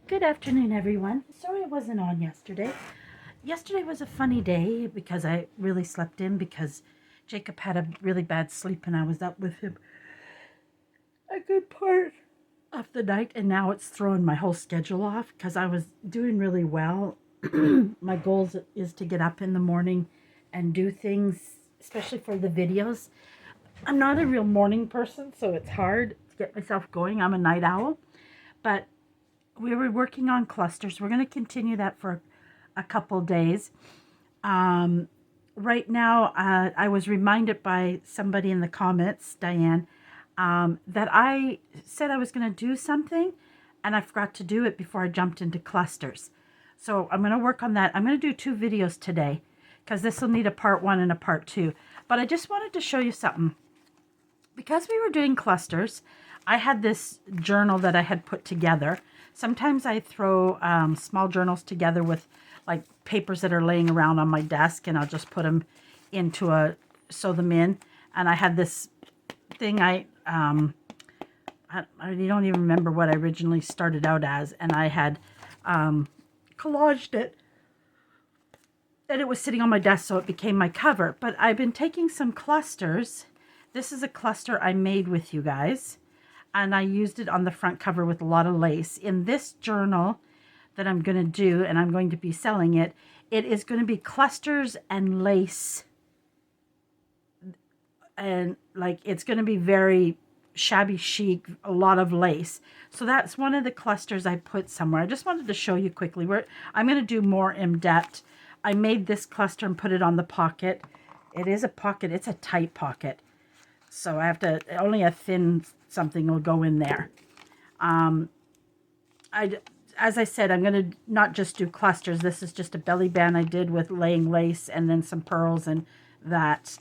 Good afternoon, everyone. Sorry I wasn't on yesterday. Yesterday was a funny day because I really slept in because Jacob had a really bad sleep and I was up with him a good part of the night, and now it's thrown my whole schedule off because I was doing really well. My goal is to get up in the morning and do things, especially for the videos. I'm not a real morning person, so it's hard to get myself going. I'm a night owl, but we were working on clusters. We're going to continue that for a couple days. Right now, I was reminded by somebody in the comments, Diane, that I said I was going to do something and I forgot to do it before I jumped into clusters. So I'm going to work on that. I'm going to do 2 videos today because this will need a part 1 and a part 2. But I just wanted to show you something. Because we were doing clusters, I had this journal that I had put together. Sometimes I throw small journals together with like papers that are laying around on my desk, and I'll just put them into sew them in. And I had this thing, I don't even remember what I originally started out as, and I had collaged it, and it was sitting on my desk, so it became my cover. But I've been taking some clusters. This is a cluster I made with you guys, and I used it on the front cover with a lot of lace. In this journal that I'm going to do, and I'm going to be selling it, it is going to be clusters and lace. And like, it's going to be very shabby chic, a lot of lace. So that's one of the clusters I put somewhere. I just wanted to show you quickly where I'm going to do more in depth. I made this cluster and put it on the pocket. It is a pocket. It's a tight pocket. So I have to, only a thin something will go in there. As I said, I'm going to not just do clusters. This is just a belly band I did with laying lace and then some pearls and that.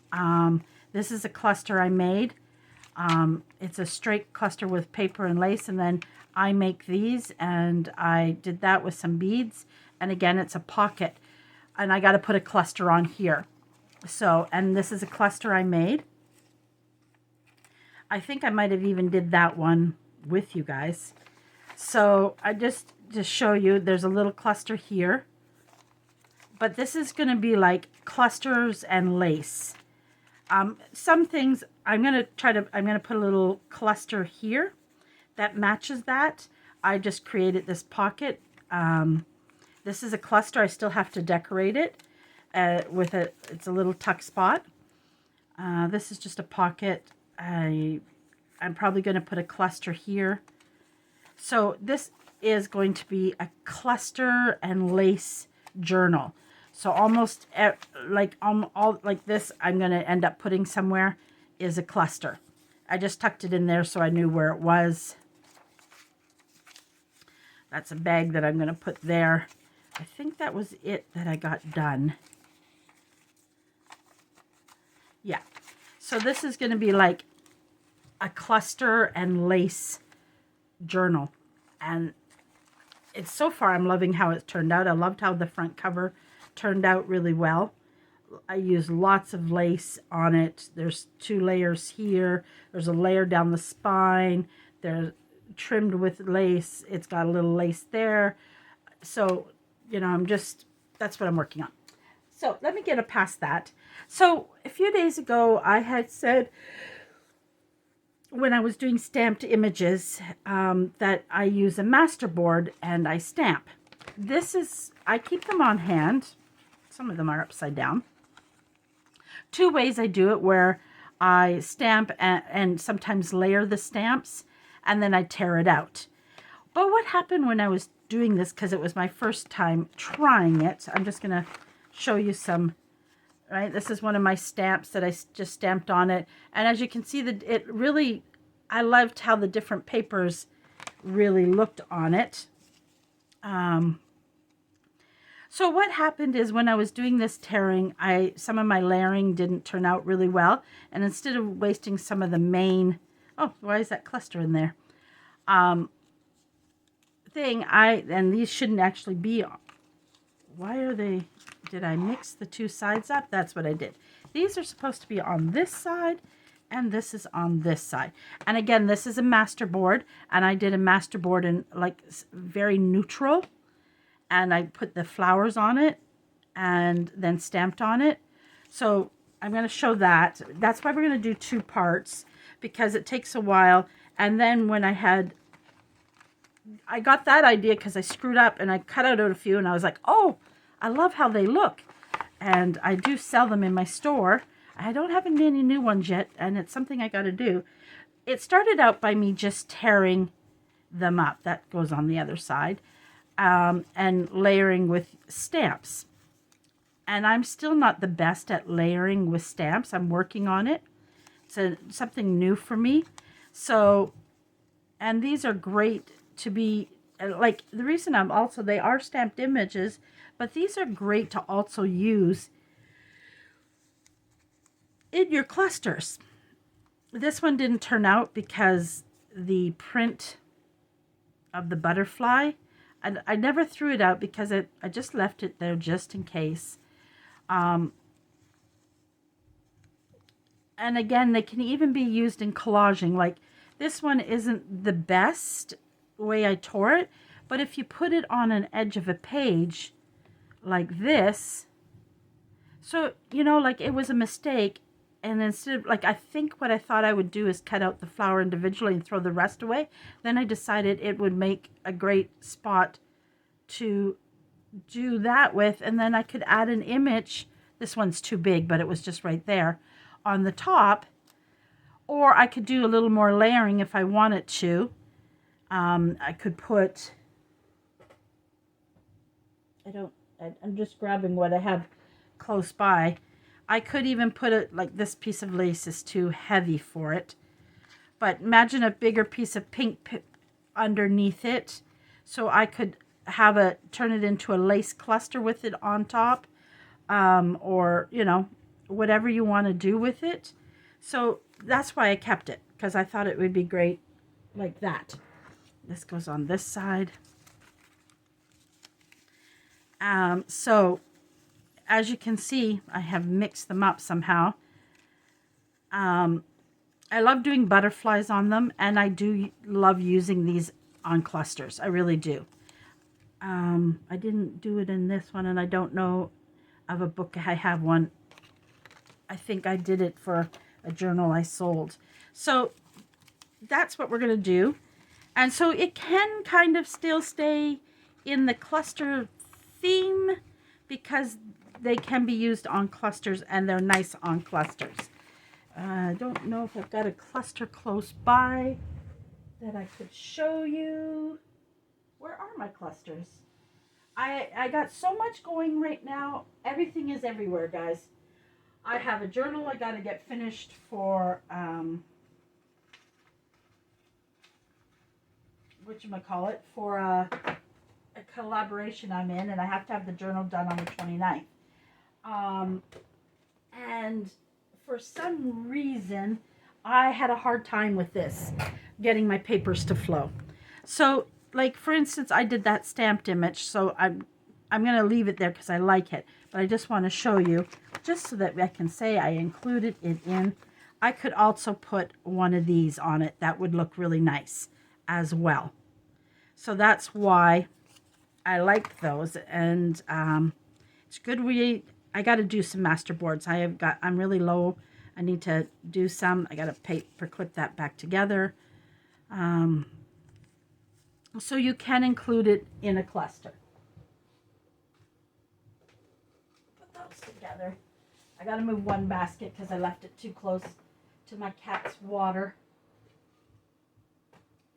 This is a cluster I made. It's a straight cluster with paper and lace, and then I make these, and I did that with some beads. And again, it's a pocket, and I got to put a cluster on here. So, and this is a cluster I made. I think I might have even did that one with you guys. So I just to show you, there's a little cluster here, but this is going to be like clusters and lace. Some things I'm going to put a little cluster here that matches that. I just created this pocket. This is a cluster. I still have to decorate it it's a little tuck spot. This is just a pocket. I'm probably going to put a cluster here. So this is going to be a cluster and lace journal. So almost all like this, I'm going to end up putting somewhere is a cluster. I just tucked it in there so I knew where it was. That's a bag that I'm going to put there. I think that was it that I got done. Yeah. So this is going to be like a cluster and lace journal, and it's so far I'm loving how it's turned out. I loved how the front cover turned out really well. I used lots of lace on it. There's 2 layers here. There's a layer down the spine. They're trimmed with lace. It's got a little lace there. So, you know, that's what I'm working on. So let me get past that. So a few days ago, I had said when I was doing stamped images that I use a Masterboard and I stamp. I keep them on hand. Some of them are upside down. 2 ways I do it, where I stamp and sometimes layer the stamps, and then I tear it out. But what happened when I was doing this, because it was my first time trying it, I'm just going to show you some, right? This is one of my stamps that I just stamped on it. And as you can see, I loved how the different papers really looked on it. So what happened is when I was doing this tearing, some of my layering didn't turn out really well. And instead of wasting some of the main, oh, why is that cluster in there? And these shouldn't actually be, why are they, did I mix the 2 sides up? That's what I did. These are supposed to be on this side. and this is on this side. And again, this is a masterboard, and I did a masterboard in like very neutral, and I put the flowers on it and then stamped on it. So I'm going to show that. That's why we're going to do 2 parts, because it takes a while. And then when I got that idea because I screwed up and I cut out a few, and I was like, oh, I love how they look. And I do sell them in my store. I don't have any new ones yet, and it's something I got to do. It started out by me just tearing them up. That goes on the other side. And layering with stamps. And I'm still not the best at layering with stamps. I'm working on it. It's something new for me. So, and these are great to be, like, the reason they are stamped images, but these are great to also use in your clusters. This one didn't turn out because the print of the butterfly, and I never threw it out because I just left it there just in case. And again, they can even be used in collaging. Like, this one isn't the best way I tore it, but if you put it on an edge of a page like this, so, you know, like, it was a mistake. And instead of, like, I think what I thought I would do is cut out the flower individually and throw the rest away. Then I decided it would make a great spot to do that with. And then I could add an image. This one's too big, but it was just right there on the top. Or I could do a little more layering if I wanted to. I could put, I'm just grabbing what I have close by. I could even put it, like, this piece of lace is too heavy for it. But imagine a bigger piece of pink underneath it. So I could turn it into a lace cluster with it on top. Or, you know, whatever you want to do with it. So that's why I kept it, because I thought it would be great like that. This goes on this side. So as you can see, I have mixed them up somehow. I love doing butterflies on them, and I do love using these on clusters. I really do. I didn't do it in this one, and I don't know of a book. I have one. I think I did it for a journal I sold. So that's what we're going to do. And so it can kind of still stay in the cluster theme, because they can be used on clusters, and they're nice on clusters. I don't know if I've got a cluster close by that I could show you. Where are my clusters? I got so much going right now. Everything is everywhere, guys. I have a journal I got to get finished for, whatchamacallit, for a collaboration I'm in, and I have to have the journal done on the 29th. And for some reason, I had a hard time with this, getting my papers to flow. So, like, for instance, I did that stamped image, so I'm going to leave it there because I like it. But I just want to show you, just so that I can say I included it in. I could also put one of these on it. That would look really nice as well. So that's why I like those. And it's good I got to do some masterboards. I'm really low. I need to do some. I got to paper clip that back together. So you can include it in a cluster. Put those together. I got to move one basket because I left it too close to my cat's water.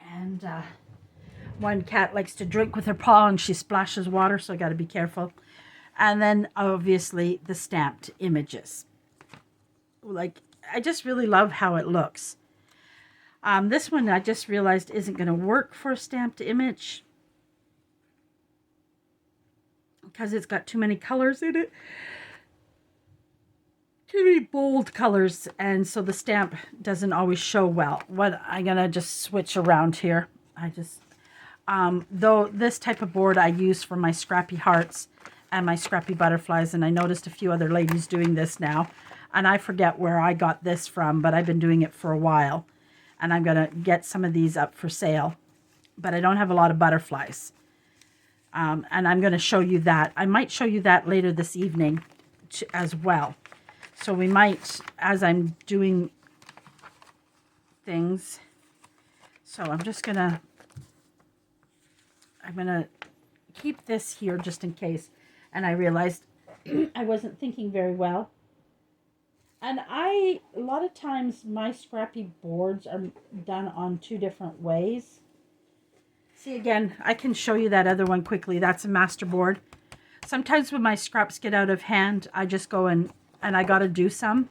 And one cat likes to drink with her paw and she splashes water, so I got to be careful. And then obviously the stamped images. Like, I just really love how it looks. This one I just realized isn't going to work for a stamped image because it's got too many colors in it. Too many bold colors, and so the stamp doesn't always show well. What I'm going to just switch around here. Though this type of board I use for my scrappy hearts and my scrappy butterflies, and I noticed a few other ladies doing this now. And I forget where I got this from, but I've been doing it for a while. And I'm going to get some of these up for sale. But I don't have a lot of butterflies. And I'm going to show you that. I might show you that later this evening as well. So we might, as I'm doing things. So I'm going to keep this here just in case. And I realized I wasn't thinking very well. And a lot of times my scrappy boards are done on 2 different ways. See, again, I can show you that other one quickly. That's a Masterboard. Sometimes when my scraps get out of hand, I just go and I got to do some.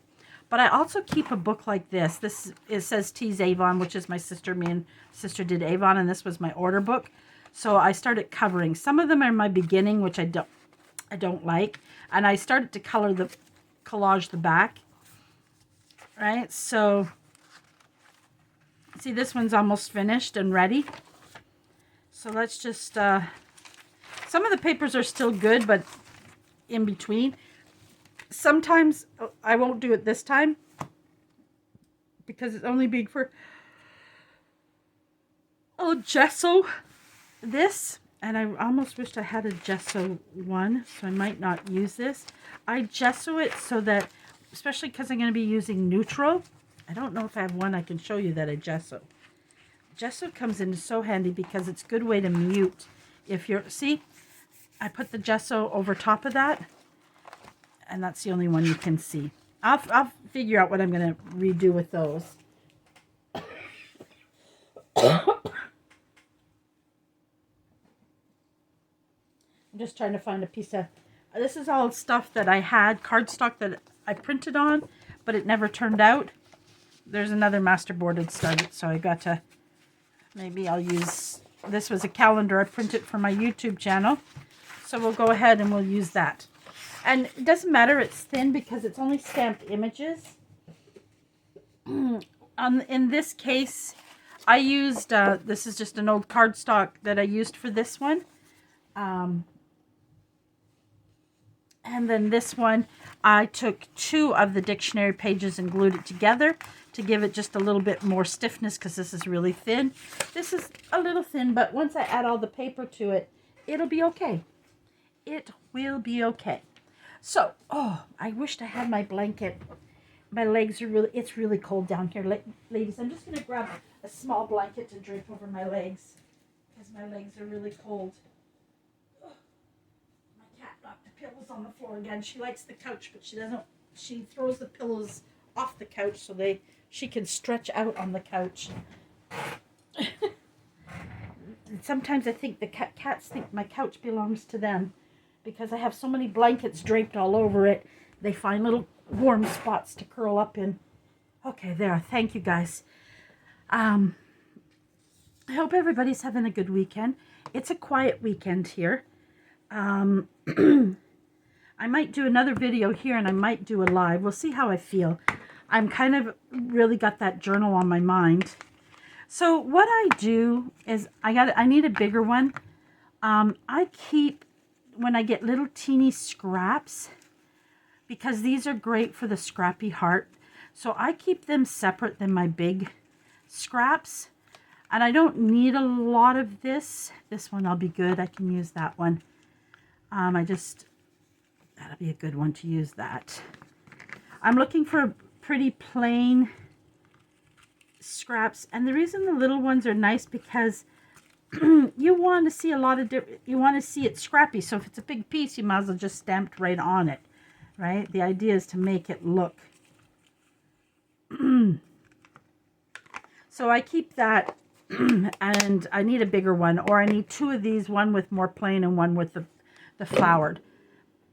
But I also keep a book like this. It says Tease Avon, which is my sister. Me and sister did Avon, and this was my order book. So I started covering. Some of them are my beginning, which I don't like. And I started to collage the back. Right? So, see, this one's almost finished and ready. So let's just, some of the papers are still good, but in between. Sometimes I won't do it this time because it's only big for, gesso this. And I almost wished I had a gesso one, so I might not use this. I gesso it so that, especially because I'm going to be using neutral. I don't know if I have one I can show you that I gesso. Gesso comes in so handy because it's a good way to mute. If you're, see, I put the gesso over top of that, and that's the only one you can see. I'll figure out what I'm going to redo with those. I'm just trying to find a piece of, this is all stuff that I had, cardstock that I printed on, but it never turned out. There's another Masterboard started, so I got to, maybe I'll use, this was a calendar I printed for my YouTube channel. So we'll go ahead and we'll use that. And it doesn't matter, it's thin because it's only stamped images. In this case, I used, this is just an old cardstock that I used for this one. And then this one, I took 2 of the dictionary pages and glued it together to give it just a little bit more stiffness because this is really thin. This is a little thin, but once I add all the paper to it, it'll be okay. It will be okay. So, oh, I wished I had my blanket. My legs are really, it's really cold down here. Ladies, I'm just going to grab a small blanket to drape over my legs because my legs are really cold. Knocked the pillows on the floor again. She likes the couch, but she doesn't. She throws the pillows off the couch so she can stretch out on the couch. Sometimes I think the cats think my couch belongs to them because I have so many blankets draped all over it. They find little warm spots to curl up in. Okay, there. Thank you, guys. I hope everybody's having a good weekend. It's a quiet weekend here. I might do another video here and I might do a live. We'll see how I feel. I'm kind of really got that journal on my mind. So what I do is I need a bigger one. I keep, when I get little teeny scraps, because these are great for the scrappy heart. So I keep them separate than my big scraps. And I don't need a lot of this. This one I'll be good. I can use that one. That'll be a good one to use that. I'm looking for pretty plain scraps. And the reason the little ones are nice because you want to see a lot of different, you want to see it scrappy. So if it's a big piece, you might as well just stamp right on it, right? The idea is to make it look. So I keep that and I need a bigger one, or I need 2 of these, one with more plain and one with the flowered.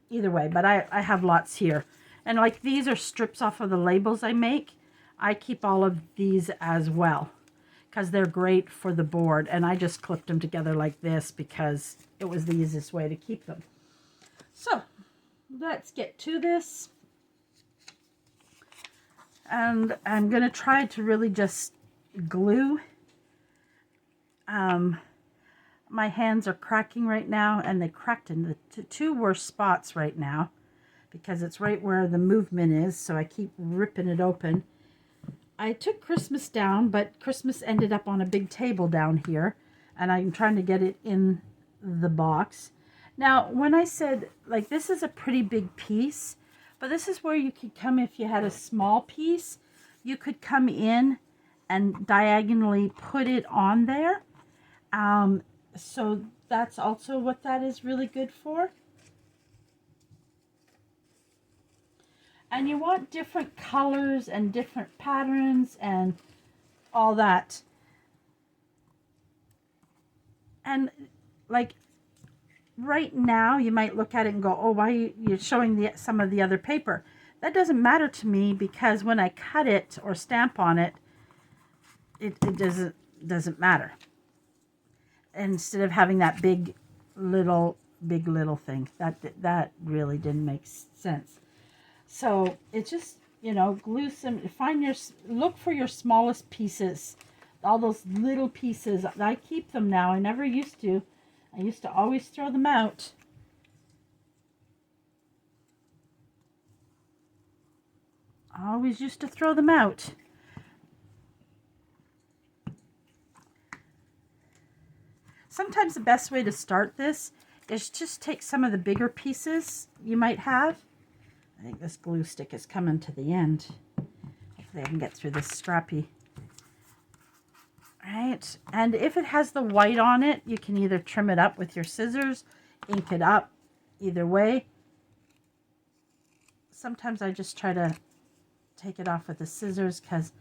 Either way, but I have lots here. And like these are strips off of the labels I make. I keep all of these as well because they're great for the board. And I just clipped them together like this because it was the easiest way to keep them. So let's get to this. And I'm going to try to really just glue. My hands are cracking right now, and they cracked in the 2 worst spots right now. because it's right where the movement is, so I keep ripping it open. I took Christmas down, but Christmas ended up on a big table down here, and I'm trying to get it in the box. Now, when I said, like, this is a pretty big piece, but this is where you could come if you had a small piece. You could come in and diagonally put it on there. So that's also what that is really good for. And you want different colors and different patterns and all that. And like right now you might look at it and go, oh, why are you showing some of the other paper? That doesn't matter to me, because when I cut it or stamp on it, it doesn't matter. Instead of having that big little thing, that really didn't make sense. So it's just, you know, glue some, look for your smallest pieces, all those little pieces. I keep them now. I never used to. I used to always throw them out. I always used to throw them out. Sometimes the best way to start this is just take some of the bigger pieces you might have. I think this glue stick is coming to the end. Hopefully I can get through this scrappy. Right, and if it has the white on it, you can either trim it up with your scissors, ink it up, either way. Sometimes I just try to take it off with the scissors, because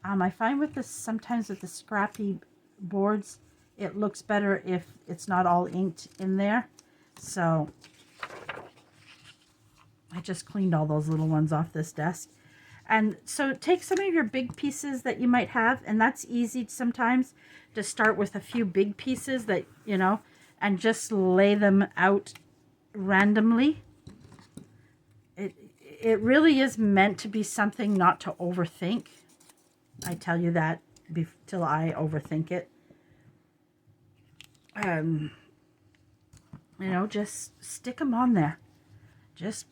I find with this, sometimes with the scrappy boards, it looks better if it's not all inked in there. So I just cleaned all those little ones off this desk. And so take some of your big pieces that you might have, and that's easy sometimes to start with a few big pieces that, you know, and just lay them out randomly. It really is meant to be something not to overthink. I tell you that till I overthink it. You know, just stick them on there. Just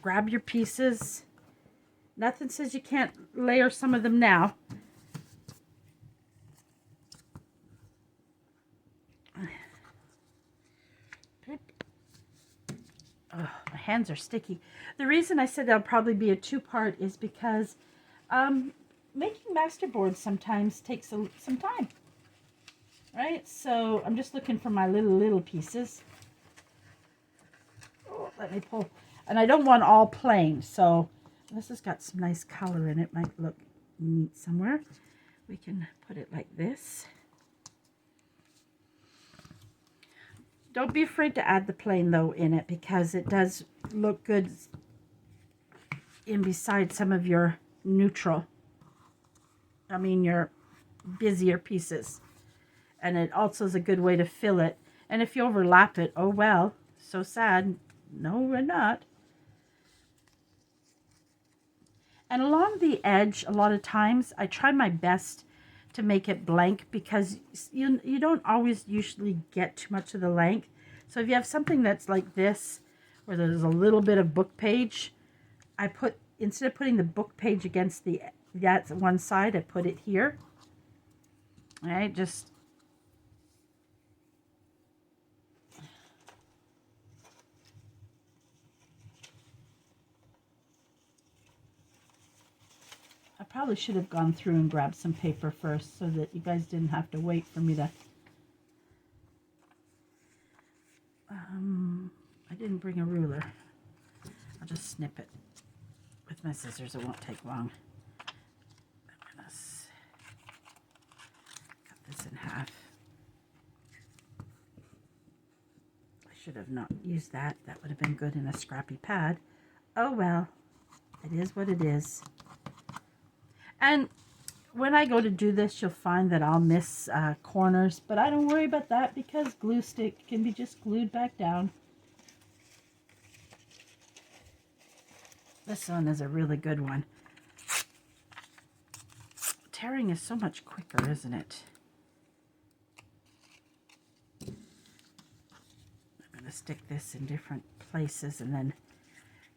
grab your pieces. Nothing says you can't layer some of them now. Oh, my hands are sticky. The reason I said that'll probably be a two-part is because making masterboards sometimes takes some time. Right? So I'm just looking for my little pieces. Oh, let me pull. And I don't want all plain, so this has got some nice color in it. Might look neat somewhere. We can put it like this. Don't be afraid to add the plain though in it, because it does look good in beside some of your neutral, your busier pieces. And it also is a good way to fill it. And if you overlap it, oh well, so sad. No, we're not. And along the edge, a lot of times, I try my best to make it blank, because you don't always usually get too much of the length. So if you have something that's like this, where there's a little bit of book page, instead of putting the book page against that's one side, I put it here. All right, just I probably should have gone through and grabbed some paper first, so that you guys didn't have to wait for me to... I didn't bring a ruler. I'll just snip it with my scissors. It won't take long. I'm going to cut this in half. I should have not used that. That would have been good in a scrappy pad. Oh well, it is what it is. And when I go to do this, you'll find that I'll miss corners, but I don't worry about that, because glue stick can be just glued back down. This one is a really good one. Tearing is so much quicker, isn't it? I'm going to stick this in different places and then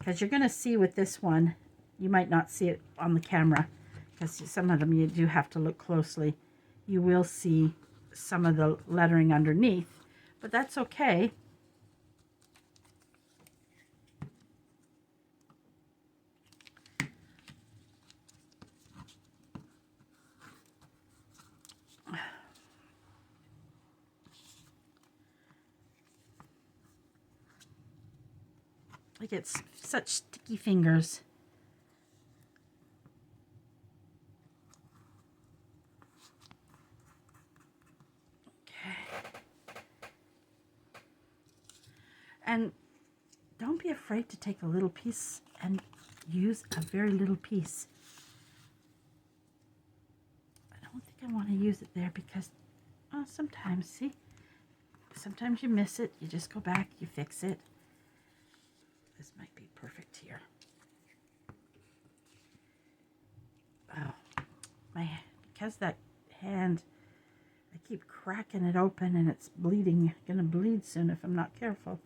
because you're going to see with this one, you might not see it on the camera because some of them you do have to look closely. You will see some of the lettering underneath, but that's okay. I get such sticky fingers. And don't be afraid to take a little piece and use a very little piece. I don't think I want to use it there because sometimes, see, sometimes you miss it. You just go back, you fix it. This might be perfect here. Oh, because that hand, I keep cracking it open and it's bleeding. Gonna bleed soon if I'm not careful.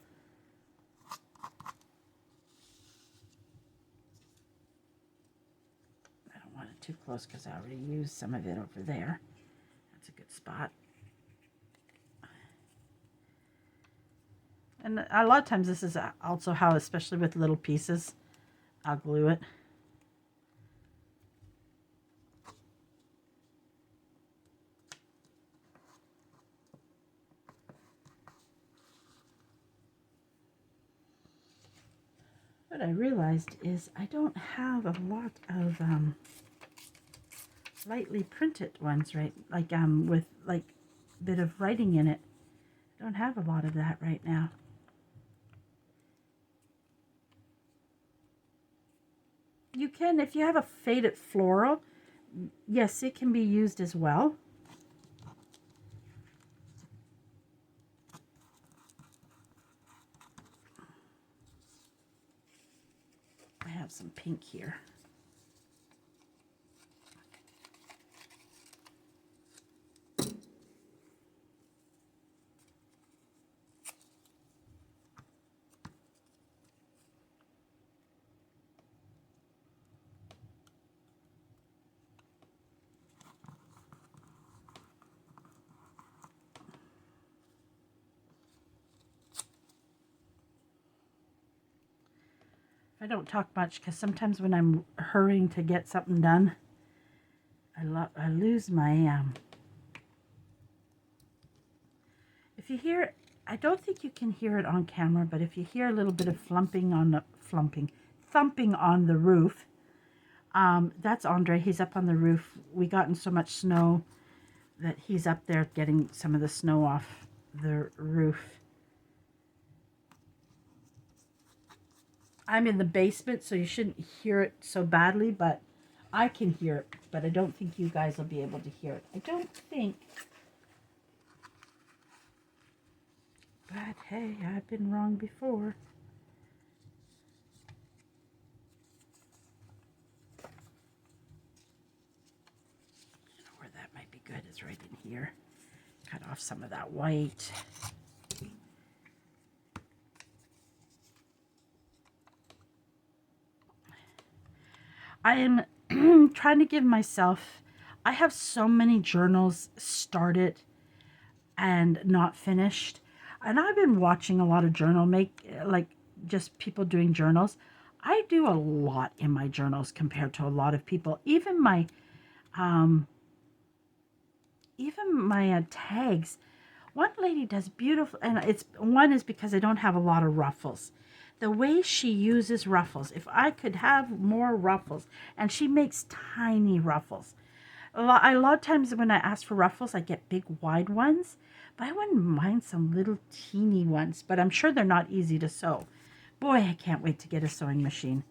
I don't want it too close because I already used some of it over there. That's a good spot. And a lot of times this is also how, especially with little pieces, I'll glue it. What I realized is I don't have a lot of lightly printed ones, right? Like with like a bit of writing in it. I don't have a lot of that right now. You can, if you have a faded floral, yes, it can be used as well. I have some pink here. I don't talk much because sometimes when I'm hurrying to get something done, I lose my if you hear, I don't think you can hear it on camera, but if you hear a little bit of thumping on the roof, that's Andre. He's up on the roof. We gotten so much snow that he's up there getting some of the snow off the roof. I'm in the basement, so you shouldn't hear it so badly, but I can hear it, but I don't think you guys will be able to hear it. I don't think. But hey, I've been wrong before. You know where that might be good is right in here. Cut off some of that white. I am trying to give myself, I have so many journals started and not finished. And I've been watching a lot of like just people doing journals. I do a lot in my journals compared to a lot of people. Even my tags. One lady does beautiful, and one is because I don't have a lot of ruffles. The way she uses ruffles, if I could have more ruffles, and she makes tiny ruffles. A lot of times when I ask for ruffles, I get big wide ones, but I wouldn't mind some little teeny ones, but I'm sure they're not easy to sew. Boy, I can't wait to get a sewing machine.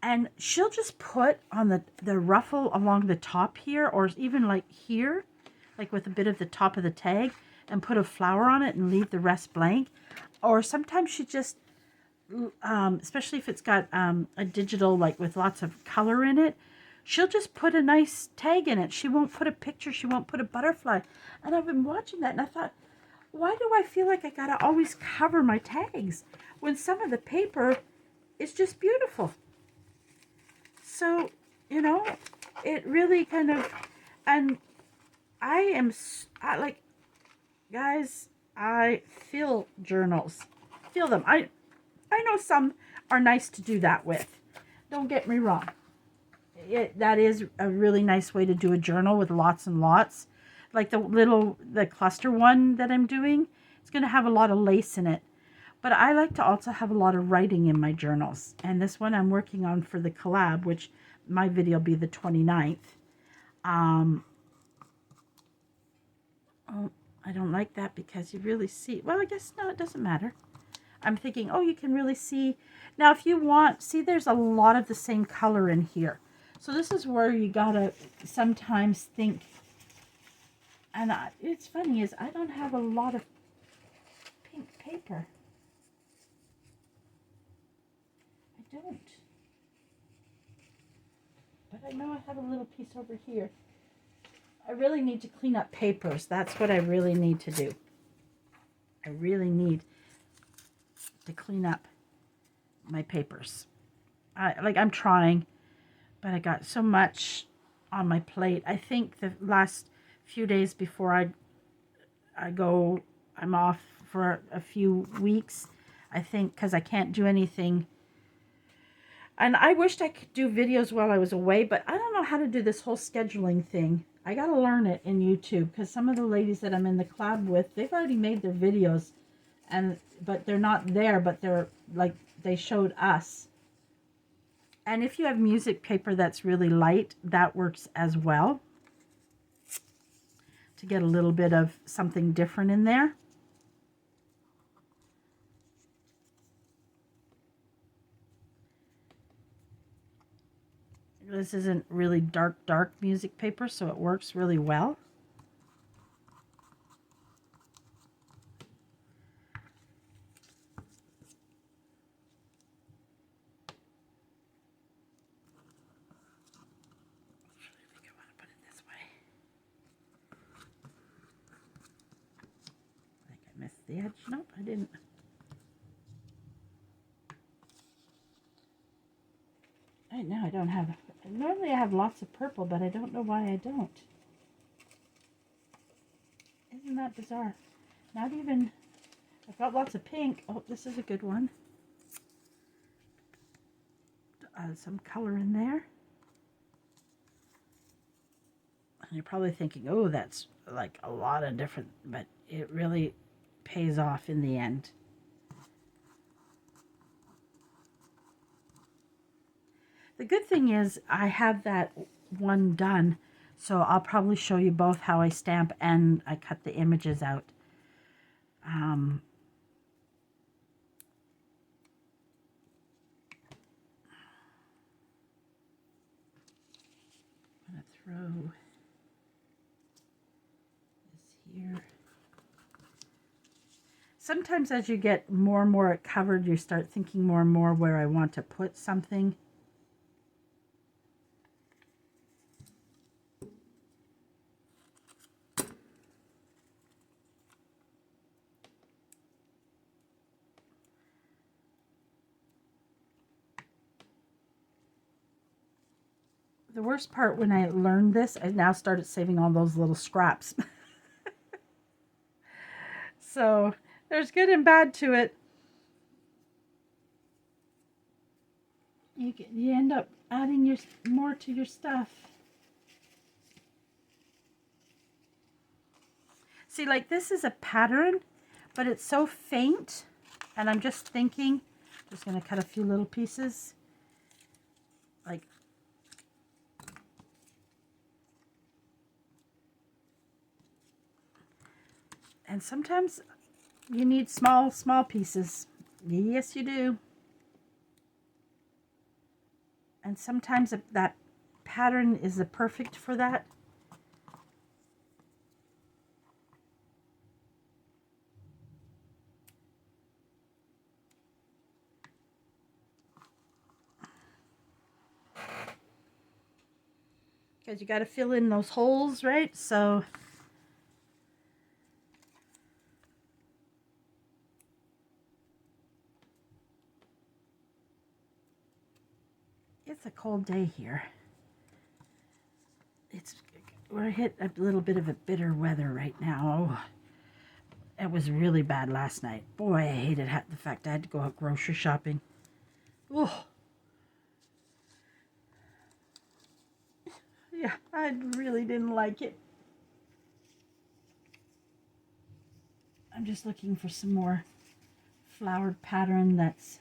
And she'll just put on the ruffle along the top here, or even like here, like with a bit of the top of the tag, and put a flower on it and leave the rest blank. Or sometimes she just, especially if it's got a digital, like with lots of color in it, she'll just put a nice tag in it. She won't put a picture. She won't put a butterfly. And I've been watching that and I thought, why do I feel like I gotta always cover my tags when some of the paper is just beautiful. So, you know, it really kind of, and like, guys, I feel journals. Feel them. I know some are nice to do that with. Don't get me wrong. That is a really nice way to do a journal with lots and lots. Like the cluster one that I'm doing, it's going to have a lot of lace in it. But I like to also have a lot of writing in my journals. And this one I'm working on for the collab, which my video will be the 29th. Oh, I don't like that because you really see. Well, I guess, no, it doesn't matter. I'm thinking, oh, you can really see. Now, if you want, see, there's a lot of the same color in here. So this is where you gotta sometimes think. And it's funny is I don't have a lot of pink paper. I don't. But I know I have a little piece over here. I really need to clean up papers. That's what I really need to do. I really need to clean up my papers. I'm trying, but I got so much on my plate. I think the last few days before I'm off for a few weeks, I think, because I can't do anything. And I wished I could do videos while I was away, but I don't know how to do this whole scheduling thing. I got to learn it in YouTube, because some of the ladies that I'm in the collab with, they've already made their videos, but they're not there, but they're like, they showed us. And if you have music paper that's really light, that works as well, to get a little bit of something different in there. This isn't really dark music paper, so it works really well. Actually, I think I want to put it this way. I think I missed the edge. Nope, I didn't. Right now I don't have, normally I have lots of purple, but I don't know why I don't. Isn't that bizarre? Not even, I've got lots of pink. Oh, this is a good one. Some color in there. And you're probably thinking, oh, that's like a lot of different, but it really pays off in the end. The good thing is I have that one done, so I'll probably show you both how I stamp and I cut the images out. I'm going to throw this here. Sometimes as you get more and more covered, you start thinking more and more where I want to put something. The worst part when I learned this, I now started saving all those little scraps. So there's good and bad to it. You end up adding more to your stuff. See, like this is a pattern, but it's so faint, and I'm just thinking, just going to cut a few little pieces, like, and sometimes you need small pieces. Yes, you do. And sometimes that pattern is the perfect for that. Because you got to fill in those holes, right? So it's a cold day here. We're hit a little bit of a bitter weather right now. It was really bad last night. Boy, I hated the fact I had to go out grocery shopping. Oh. Yeah, I really didn't like it. I'm just looking for some more flowered pattern that's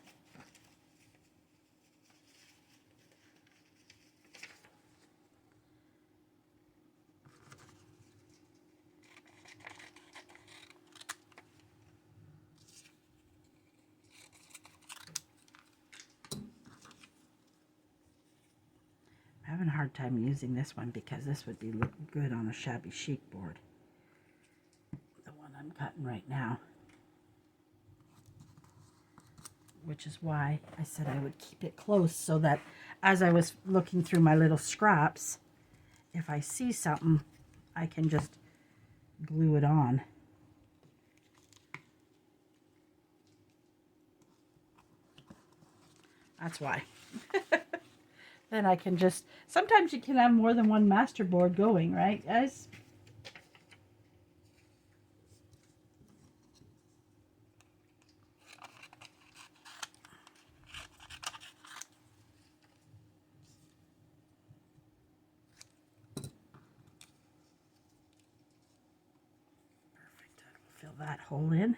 I'm having a hard time using this one because this would be look good on a shabby chic board. The one I'm cutting right now. Which is why I said I would keep it close so that as I was looking through my little scraps, if I see something, I can just glue it on. That's why. Then I can just, sometimes you can have more than one masterboard going, right, guys? Perfect. I will fill that hole in.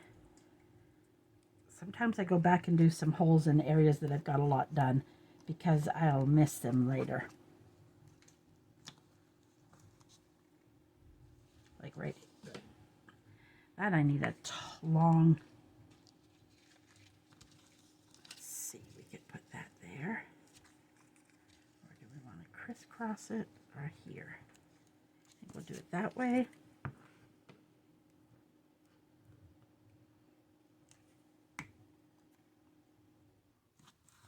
Sometimes I go back and do some holes in areas that I've got a lot done because I'll miss them later. Like right here. That I need a long, let's see, we could put that there. Or do we want to crisscross it or here? I think we'll do it that way.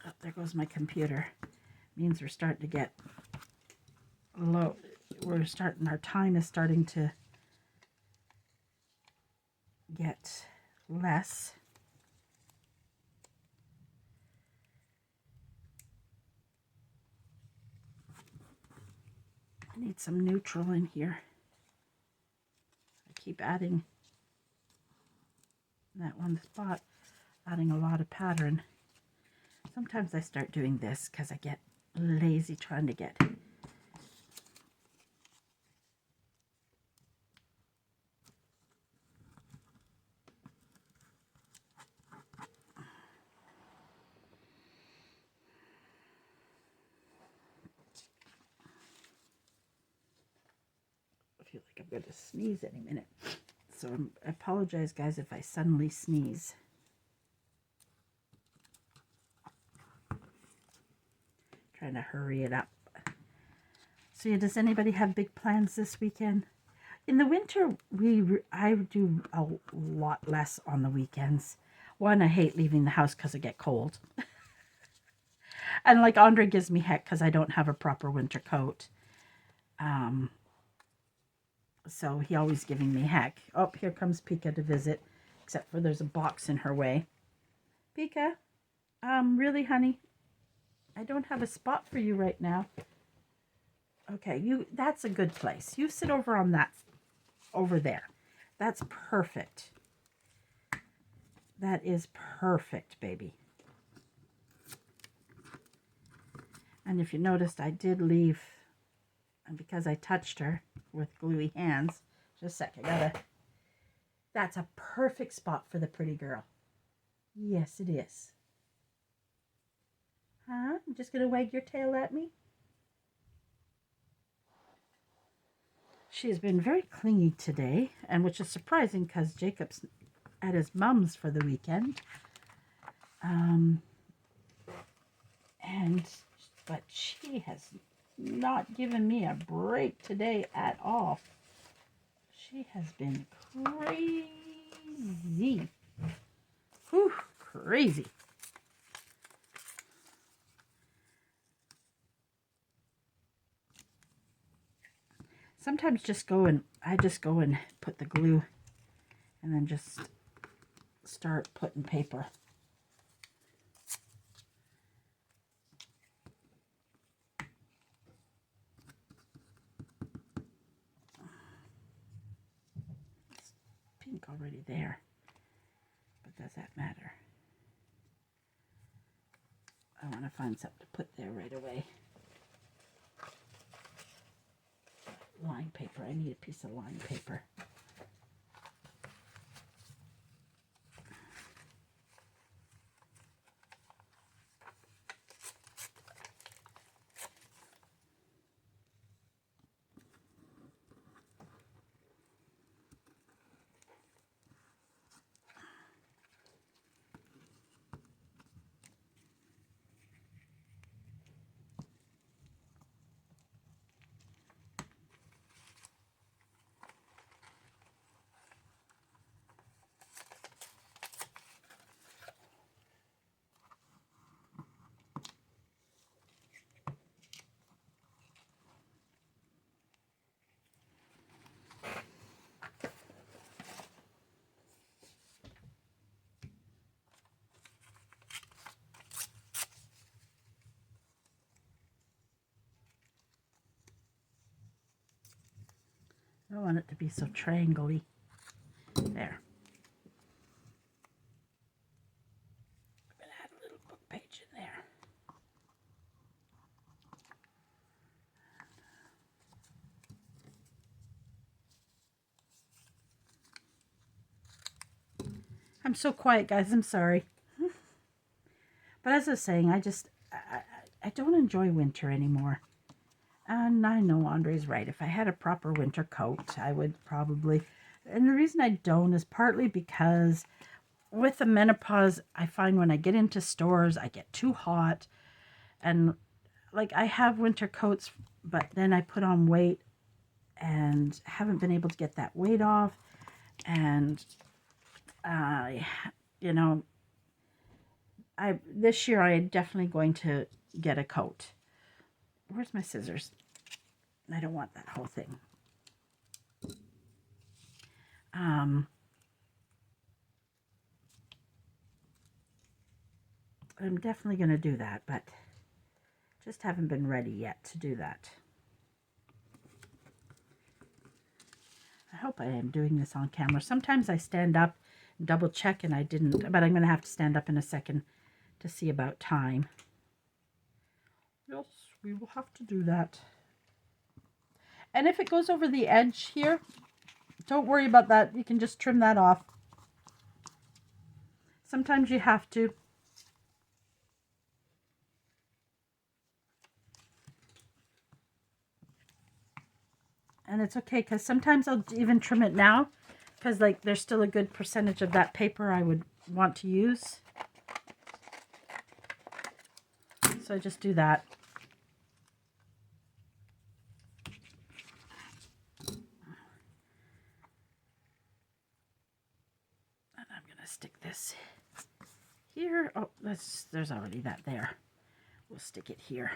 Oh, there goes my computer. Means we're starting to get low. Our time is starting to get less. I need some neutral in here. I keep adding that one spot, adding a lot of pattern. Sometimes I start doing this because I get lazy trying to get I feel like I'm going to sneeze any minute. So I apologize, guys, if I suddenly sneeze. Trying to hurry it up. So yeah, does anybody have big plans this weekend? In the winter, I do a lot less on the weekends. One, I hate leaving the house because I get cold. And like Andre gives me heck because I don't have a proper winter coat. So he always giving me heck. Oh, here comes Pika to visit. Except for there's a box in her way. Pika, really, honey? I don't have a spot for you right now. Okay, that's a good place. You sit over on that, over there. That's perfect. That is perfect, baby. And if you noticed, I did leave, and because I touched her with gluey hands, just a sec, that's a perfect spot for the pretty girl. Yes, it is. Huh? You just gonna wag your tail at me? She has been very clingy today, and which is surprising because Jacob's at his mom's for the weekend. But she has not given me a break today at all. She has been crazy. Whew, crazy. Sometimes I just go and put the glue and then just start putting paper. think already there. But does that matter? I want to find something to put there right away. Line paper. I need a piece of line paper. I don't want it to be so triangle-y. There. I'm going to add a little book page in there. I'm so quiet, guys. I'm sorry. But as I was saying, I don't enjoy winter anymore. And I know Andre's right. If I had a proper winter coat, I would probably... And the reason I don't is partly because with the menopause, I find when I get into stores, I get too hot. And like I have winter coats, but then I put on weight and haven't been able to get that weight off. And, you know, this year I am definitely going to get a coat. Where's my scissors? I don't want that whole thing. I'm definitely going to do that, but just haven't been ready yet to do that. I hope I am doing this on camera. Sometimes I stand up, double check, and I didn't, but I'm going to have to stand up in a second to see about time. Yes, we will have to do that. And if it goes over the edge here, don't worry about that. You can just trim that off. Sometimes you have to. And it's okay, because sometimes I'll even trim it now, because like there's still a good percentage of that paper I would want to use. So I just do that. And I'm going to stick this here. Oh, there's already that there. We'll stick it here.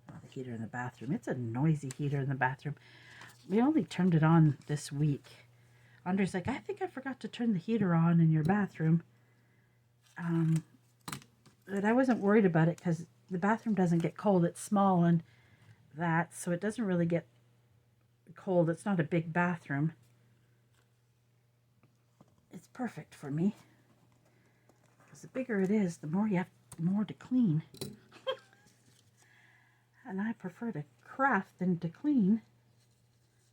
Oh, the heater in the bathroom. It's a noisy heater in the bathroom. We only turned it on this week. Andre's like, I think I forgot to turn the heater on in your bathroom. But I wasn't worried about it because the bathroom doesn't get cold. It's small and that, so it doesn't really get cold. It's not a big bathroom. It's perfect for me. Because the bigger it is, the more you have more to clean. And I prefer to craft than to clean.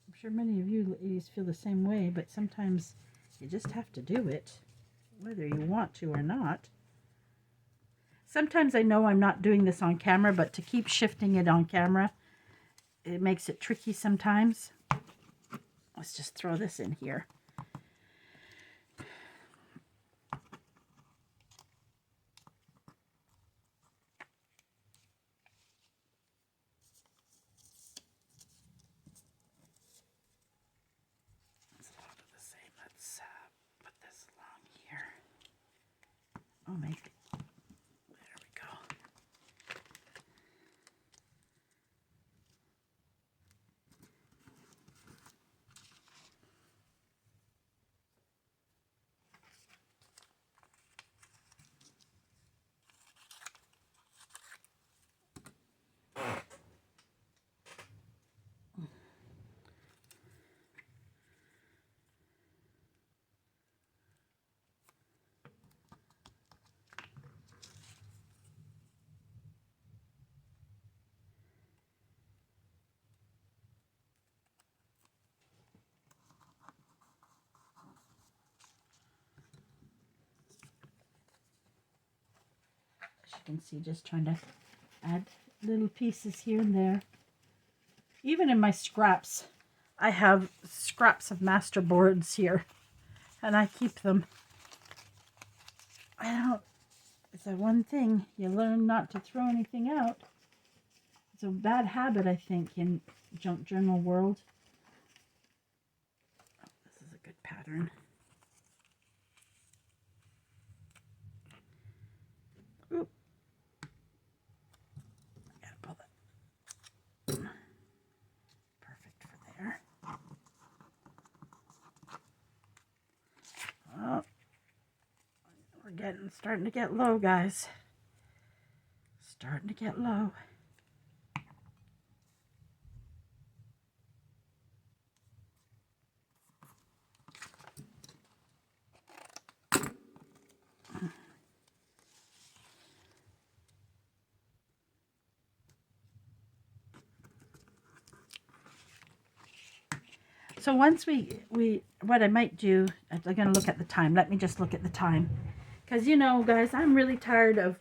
I'm sure many of you ladies feel the same way, but sometimes you just have to do it, whether you want to or not. Sometimes I know I'm not doing this on camera, but to keep shifting it on camera, it makes it tricky sometimes. Let's just throw this in here. It's a lot of the same. Let's put this along here. Oh, maybe. There we go. can see, just trying to add little pieces here and there. Even in my scraps, I have scraps of masterboards here, and I keep them. It's the one thing, you learn not to throw anything out. It's a bad habit, I think, in junk journal world. Oh, this is a good pattern. Oop. I gotta pull that. Perfect for there. Oh, we're starting to get low, guys. Starting to get low. So once what I might do, I'm going to look at the time. Let me just look at the time. Because, you know, guys, I'm really tired of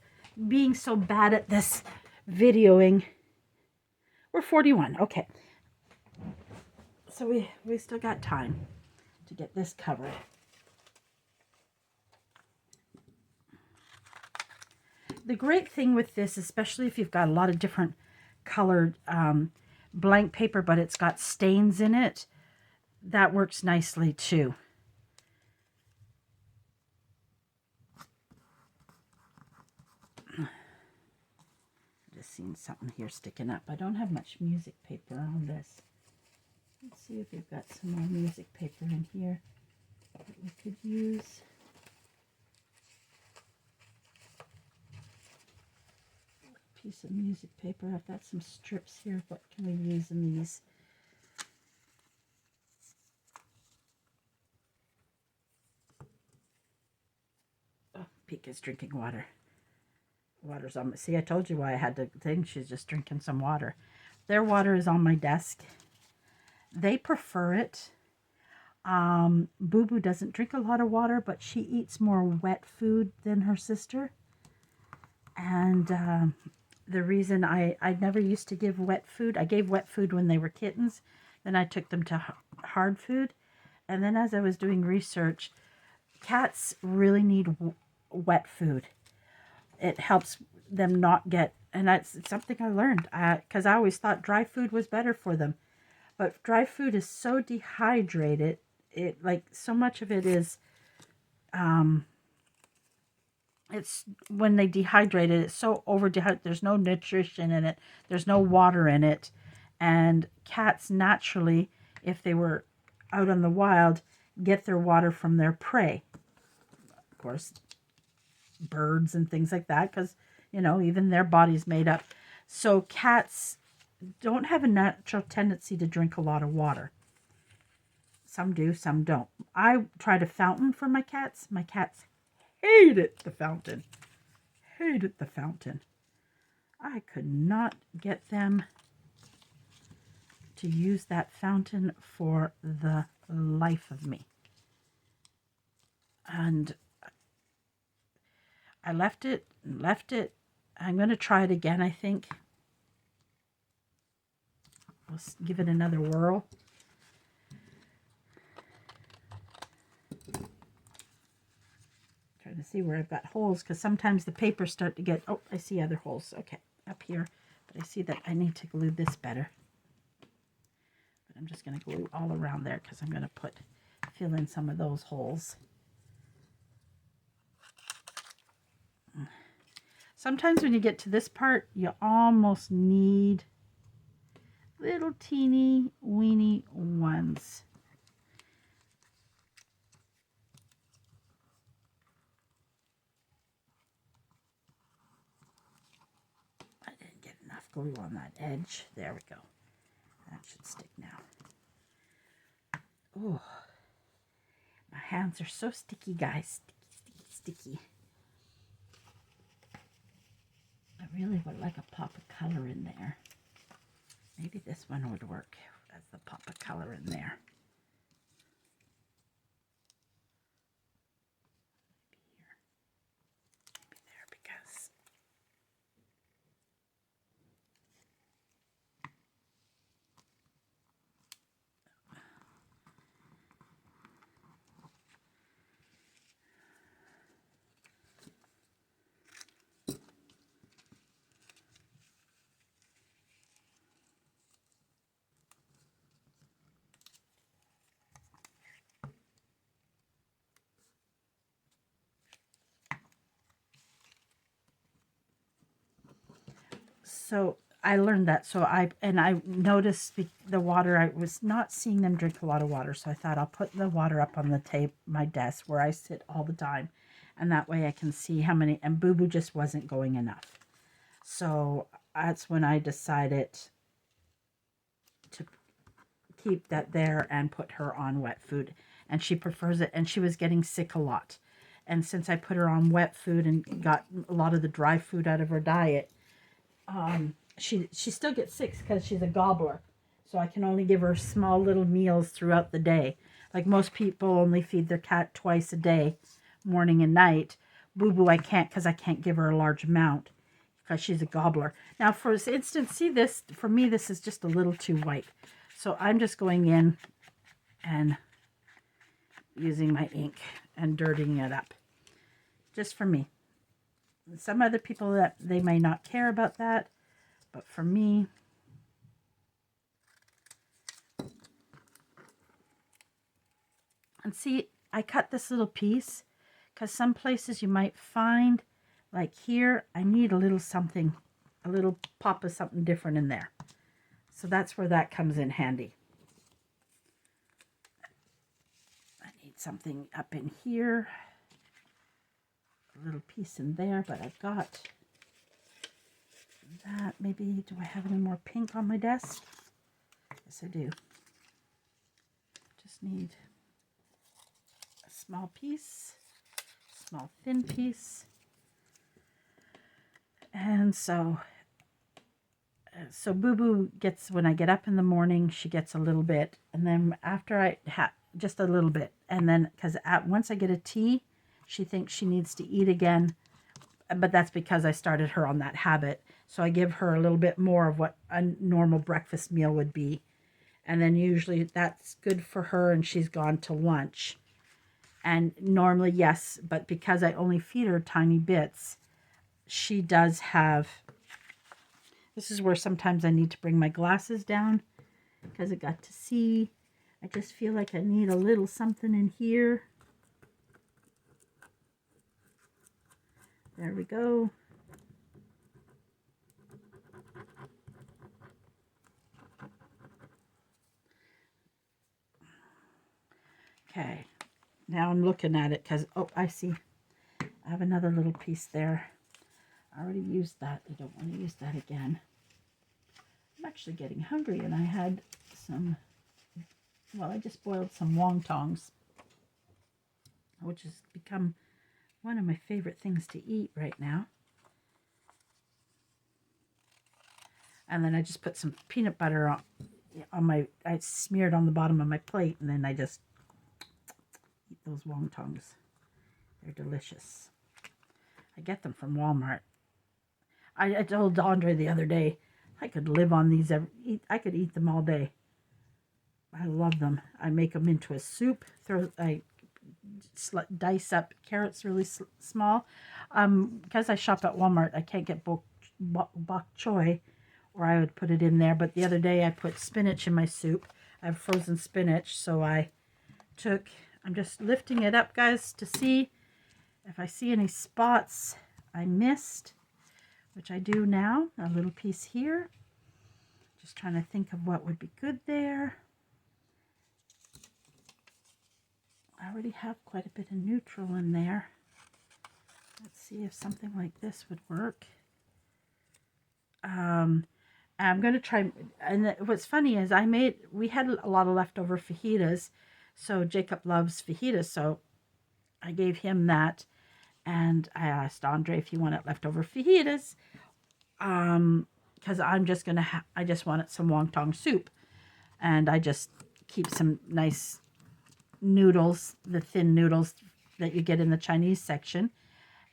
being so bad at this videoing. We're 41. Okay. So we still got time to get this covered. The great thing with this, especially if you've got a lot of different colored blank paper, but it's got stains in it, that works nicely too. Just seen something here sticking up. I don't have much music paper on this. Let's see if we've got some more music paper in here that we could use. Piece of music paper. I've got some strips here. What can we use in these? Oh, Pika's drinking water. Water's on. See, I told you why I had to think. She's just drinking some water. Their water is on my desk. They prefer it. Boo Boo doesn't drink a lot of water, but she eats more wet food than her sister. And the reason I never used to give wet food, I gave wet food when they were kittens. Then I took them to hard food. And then as I was doing research, cats really need wet food. It helps them not get, and that's something I learned, because I always thought dry food was better for them. But dry food is so dehydrated, it like so much of it is, it's when they dehydrate it, it's so over dehydrated. There's no nutrition in it. There's no water in it. And cats naturally, if they were out on the wild, get their water from their prey. Of course, birds and things like that, because, you know, even their body's made up. So cats don't have a natural tendency to drink a lot of water. Some do, some don't. I tried a fountain for my cats. My cats hated the fountain. Hated the fountain. I could not get them to use that fountain for the life of me. And I left it. I'm going to try it again, I think. Let's give it another whirl. Trying to see where I've got holes, because sometimes the papers start to get, oh, I see other holes. Okay, up here. But I see that I need to glue this better. But I'm just going to glue all around there, because I'm going to fill in some of those holes. Sometimes when you get to this part, you almost need little teeny weeny ones. I didn't get enough glue on that edge. There we go. That should stick now. Oh, my hands are so sticky, guys. Sticky, sticky, sticky. I really would like a pop of color in there. Maybe this one would work as the pop of color in there. Maybe here. Maybe there, because So I learned that. So I noticed the water. I was not seeing them drink a lot of water. So I thought I'll put the water up on the my desk where I sit all the time. And that way I can see how many, and Boo Boo just wasn't going enough. So that's when I decided to keep that there and put her on wet food. And she prefers it, and she was getting sick a lot. And since I put her on wet food and got a lot of the dry food out of her diet, she still gets sick because she's a gobbler. So I can only give her small little meals throughout the day. Like most people only feed their cat twice a day, morning and night. Boo Boo I can't, because I can't give her a large amount because she's a gobbler. Now for instance, see this, for me this is just a little too white. So I'm just going in and using my ink and dirtying it up. Just for me. Some other people, that they may not care about that, but for me, and see, I cut this little piece because some places you might find, like here, I need a little something, a little pop of something different in there. So that's where that comes in handy. I need something up in here, a little piece in there, but I've got that. Maybe, do I have any more pink on my desk? Yes, I do. Just need a small piece, small thin piece. And so Boo Boo gets, when I get up in the morning, she gets a little bit, and then after I have just a little bit, and then because once I get a tea, she thinks she needs to eat again, but that's because I started her on that habit. So I give her a little bit more of what a normal breakfast meal would be, and then usually that's good for her, and she's gone to lunch. And normally, yes, but because I only feed her tiny bits, she does have, this is where sometimes I need to bring my glasses down because I got to see. I just feel like I need a little something in here. There we go. Okay, now I'm looking at it because, oh, I see. I have another little piece there. I already used that. I don't want to use that again. I'm actually getting hungry, and I had some, well, I just boiled some wontons, which has become one of my favorite things to eat right now. And then I just put some peanut butter on my, I smeared on the bottom of my plate, and then I just eat those wontons. They're delicious. I get them from Walmart. I told Andre the other day, I could live on these. I could eat them all day. I love them. I make them into a soup. I dice up carrots really small. Because I shop at Walmart, I can't get bok choy, or I would put it in there. But the other day I put spinach in my soup. I have frozen spinach, so I'm just lifting it up, guys, to see if I see any spots I missed, which I do now. A little piece here. Just trying to think of what would be good there. I already have quite a bit of neutral in there. Let's see if something like this would work. I'm going to try, and what's funny is we had a lot of leftover fajitas, so Jacob loves fajitas, so I gave him that, and I asked Andre if he wanted leftover fajitas, because I'm just going to I just wanted some wonton soup, and I just keep some nice noodles, the thin noodles that you get in the Chinese section,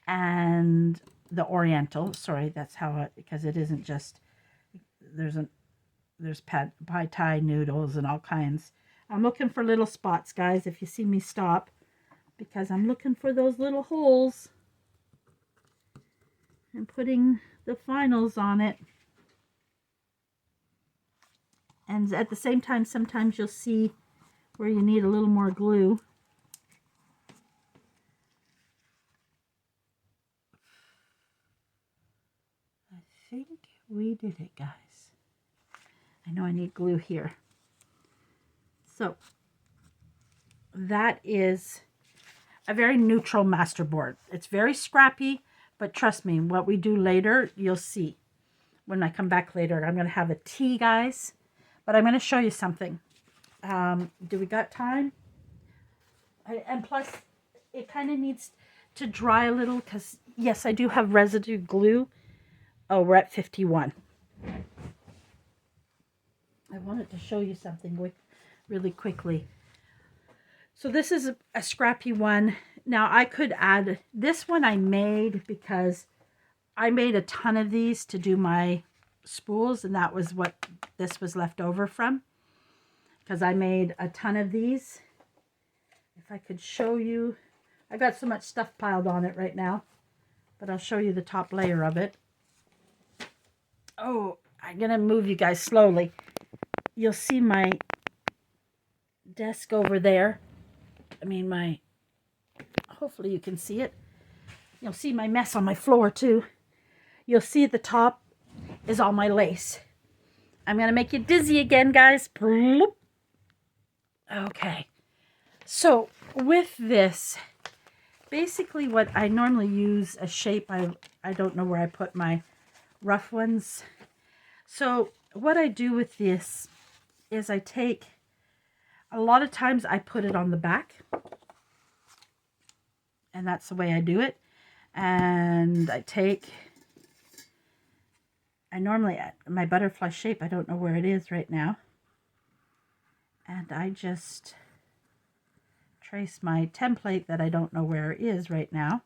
and the Oriental, sorry, that's how because it isn't just, there's pad thai noodles and all kinds. I'm looking for little spots, guys, if you see me stop, because I'm looking for those little holes and putting the finals on it. And at the same time, sometimes you'll see where you need a little more glue. I think We did it, guys. I know I need glue here. So that is a very neutral masterboard. It's very scrappy, but trust me, what we do later, you'll see. When I come back later, I'm going to have a tea, guys. But I'm going to show you something. Do we got time? And plus, it kind of needs to dry a little because, yes, I do have residue glue. Oh, we're at 51. I wanted to show you something really quickly. So this is a scrappy one. Now I could add, this one I made because I made a ton of these to do my spools, and that was what this was left over from. Because I made a ton of these. If I could show you, I've got so much stuff piled on it right now, but I'll show you the top layer of it. Oh, I'm gonna move you guys slowly. You'll see my desk over there. I mean, hopefully you can see it. You'll see my mess on my floor too. You'll see at the top is all my lace. I'm going to make you dizzy again, guys. Okay. So with this, basically what I normally use a shape, I don't know where I put my rough ones. So what I do with this is I take, a lot of times I put it on the back. And that's the way I do it. And I normally, my butterfly shape, I don't know where it is right now. And I just trace my template that I don't know where it is right now.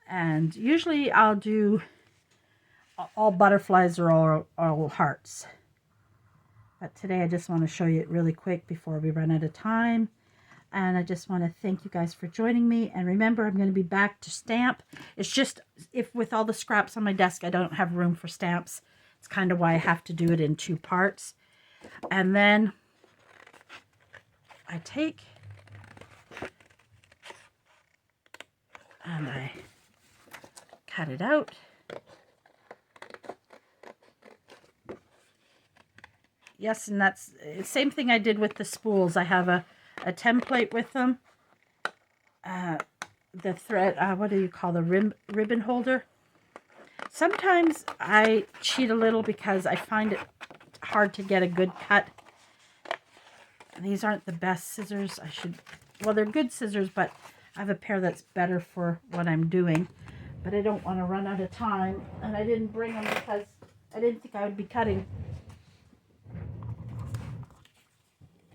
And usually I'll do all butterflies or all hearts. But today I just want to show you it really quick before we run out of time. And I just want to thank you guys for joining me. And remember, I'm going to be back to stamp. It's just, if with all the scraps on my desk, I don't have room for stamps. It's kind of why I have to do it in 2 parts. And then I take and I cut it out. Yes, and that's the same thing I did with the spools. I have a template with them. The thread, what do you call the ribbon holder? Sometimes I cheat a little because I find it hard to get a good cut. These aren't the best scissors. Well, they're good scissors, but I have a pair that's better for what I'm doing. But I don't want to run out of time, and I didn't bring them because I didn't think I would be cutting.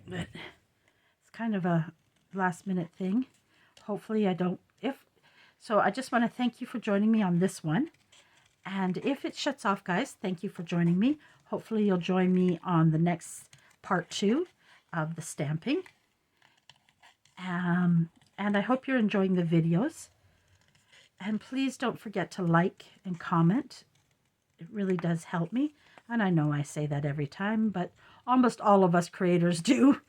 But it's kind of a last minute thing. Hopefully I don't, so I just want to thank you for joining me on this one. And if it shuts off, guys, thank you for joining me. Hopefully you'll join me on the next part 2 of the stamping. And I hope you're enjoying the videos. And please don't forget to like and comment. It really does help me. And I know I say that every time, but almost all of us creators do.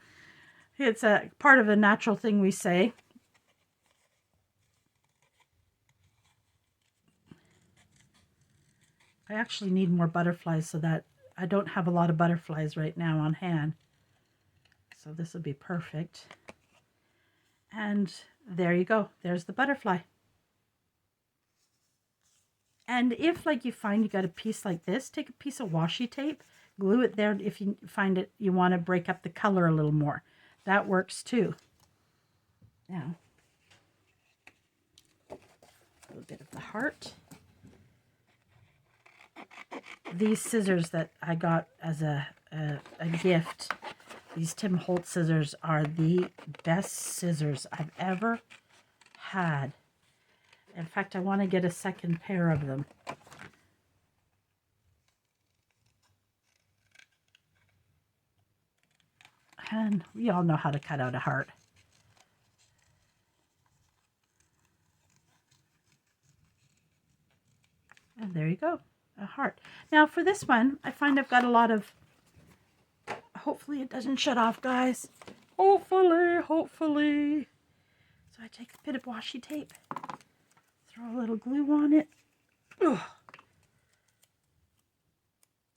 It's a part of a natural thing we say. I actually need more butterflies so that I don't have a lot of butterflies right now on hand. So this will be perfect. And there you go. There's the butterfly. And if like you find you got a piece like this, take a piece of washi tape, glue it there if you find it you want to break up the color a little more. That works too. Now, a little bit of the heart. These scissors that I got as a gift, these Tim Holtz scissors are the best scissors I've ever had. In fact, I want to get a second pair of them. And we all know how to cut out a heart. And there you go, a heart. Now for this one, I find I've got a lot of Hopefully it doesn't shut off, guys. Hopefully. So I take a bit of washi tape, throw a little glue on it. Ugh.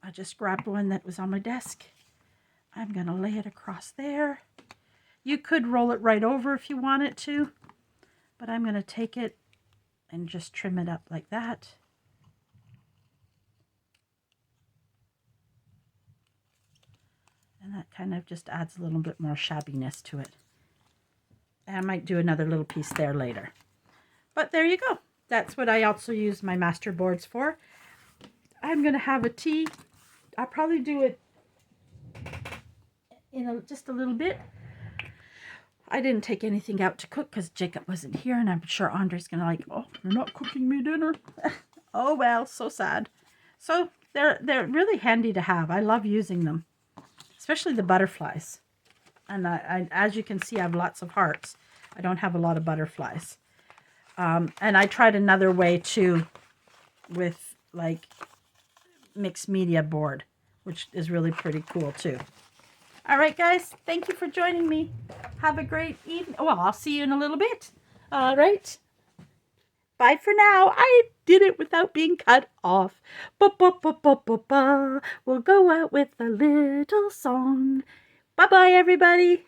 I just grabbed one that was on my desk. I'm going to lay it across there. You could roll it right over if you wanted to, but I'm going to take it and just trim it up like that. And that kind of just adds a little bit more shabbiness to it. And I might do another little piece there later. But there you go. That's what I also use my master boards for. I'm going to have a tea. I'll probably do it in just a little bit. I didn't take anything out to cook because Jacob wasn't here, and I'm sure Andre's going to like, oh, you're not cooking me dinner. Oh, well, so sad. So they're really handy to have. I love using them, especially the butterflies. And I as you can see, I have lots of hearts. I don't have a lot of butterflies. And I tried another way too with like mixed media board, which is really pretty cool too. All right, guys, thank you for joining me. Have a great evening. Well, I'll see you in a little bit. All right. Bye for now. I did it without being cut off. Ba-ba-ba-ba-ba-ba. We'll go out with a little song. Bye-bye, everybody.